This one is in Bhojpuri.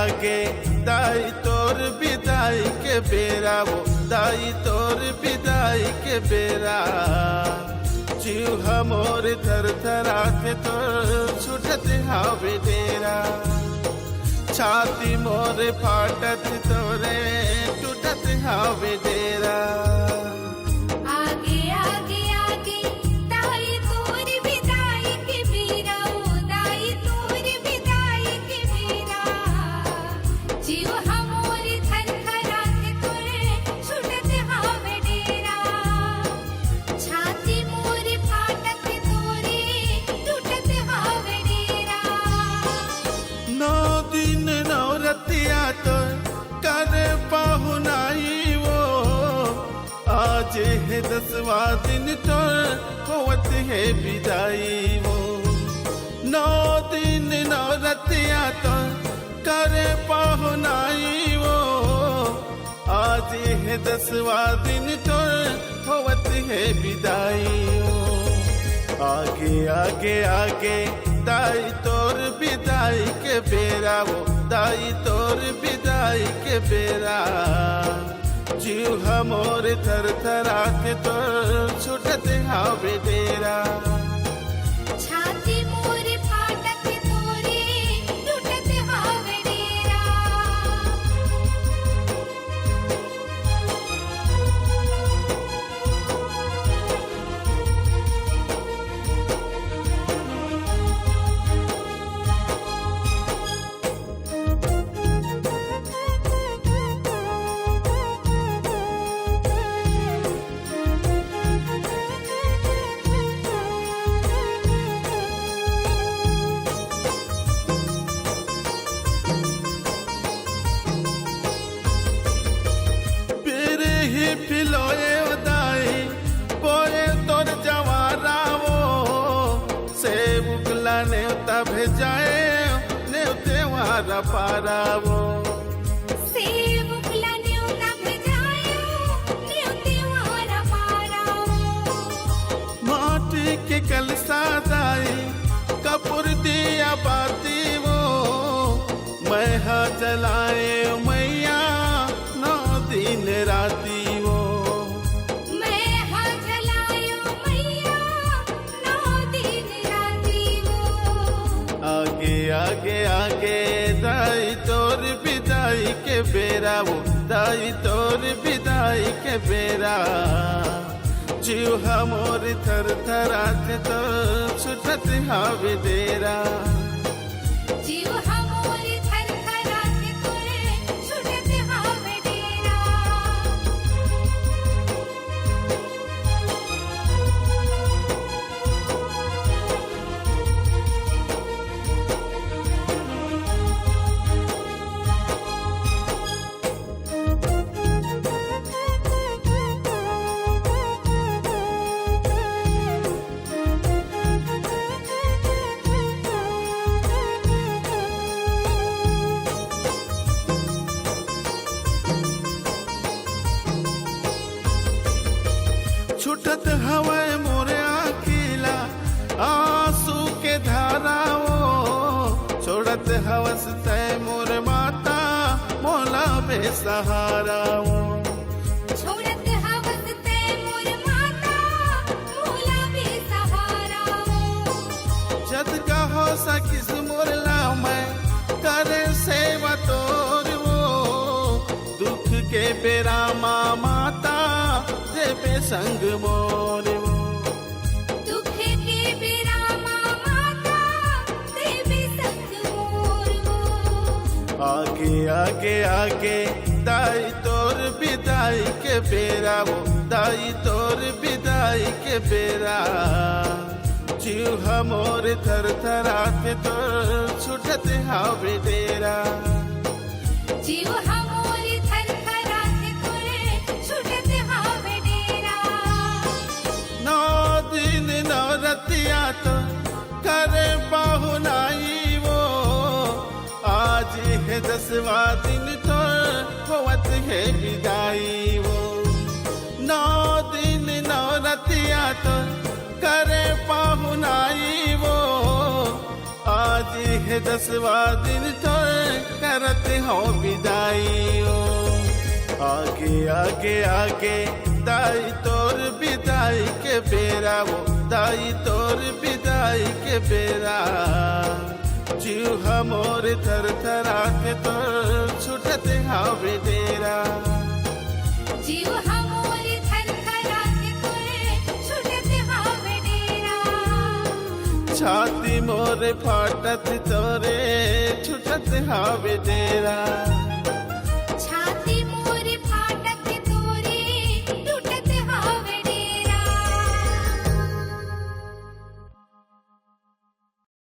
आगे दाई तोर विदाई के बेरा वो दाई तोर विदाई के बेरा जीव हमोर थर थराते तोर छुटत हावे डेरा छाती मोर फाटत तोरे टूटत हावे डेरा आगे आगे आगे दाई तोर विदाई के बेरा ओ दाई तोर विदाई के बेरा जीव हमोर थर थराते तोरे छुटत हावे डेरा छाती मोर फाटत तोरे टूटत हावे डेरा नौ दिन नौ रतिया तो कर पाहुनाई वो आज है 10वां दिन तो होवत है विदाई वो 9 दिन 9 रतिया तो कर पाहुनाई वो आज है 10वां दिन तो होवत है विदाई वो आगे आगे आगे दाई तोर विदाई के बेरा वो दाई तोर विदाई के बेरा जीव हमोर थर थराते तोर छुटत हावे डेरा छाती मोर फाटत तोरे टूटत हावे डेरा फिलोए दाई बोए तोर जवारा वो से उगला नेवता भेजाए नेवते वारा पारा वो सेवकला न्योता भेजायो न्योते वारा पाराओ माटी के कलसा दाई कपूर दिया बाती वो मैं हा जलाए मैया 9 दिन राती वो मैं हाँ जलायो मैया 9 दिन राती वो आगे आगे आगे दाई तोर विदाई के बेरा वो दाई तोर विदाई के बेरा जीव हमोर थर थराते तो छुटत हावे डेरा जीव हमोर थर थराते तोरे छुटत हावे डेरा छुटत हवे मोरे अकेला आंसू के धारा वो छोड़त हवस तय मोर माता मोला बेसहारा वो छोड़त हवस ते मोर माता मोला बेसहारा जद का हो सकिस मोर ला मैं करे सेवा तोर वो दुख के बेरा माता देवे संग मोर वो दुख के बेरा माता देवी संग मोर वो आगे आगे आगे दाई तोर विदाई के बेरा वो दाई तोर विदाई के बेरा जीव हमोर थर थराते तो छुटत हावे डेरा जीव हमोर थर थराते तोरे छुटत हावे डेरा 9 दिन 9 रतिया तो करे पाहुनाई वो आज है 10वां दिन तो होवत है विदाई वो 9 दिन 9 रतिया तो करे पाहुनाई वो आज है 10वां दिन तो करत हो विदाइयो आगे आगे आगे दाई तोर विदाई के बेरा वो दाई तोर विदाई के बेरा जीव हमोर थर थरा के तोर छुटत हावे डेरा जीव हमोरी थरथराते तोरे छुटत हावे डेरा छाती मोरे फाटत तोरे छुटत हावे डेरा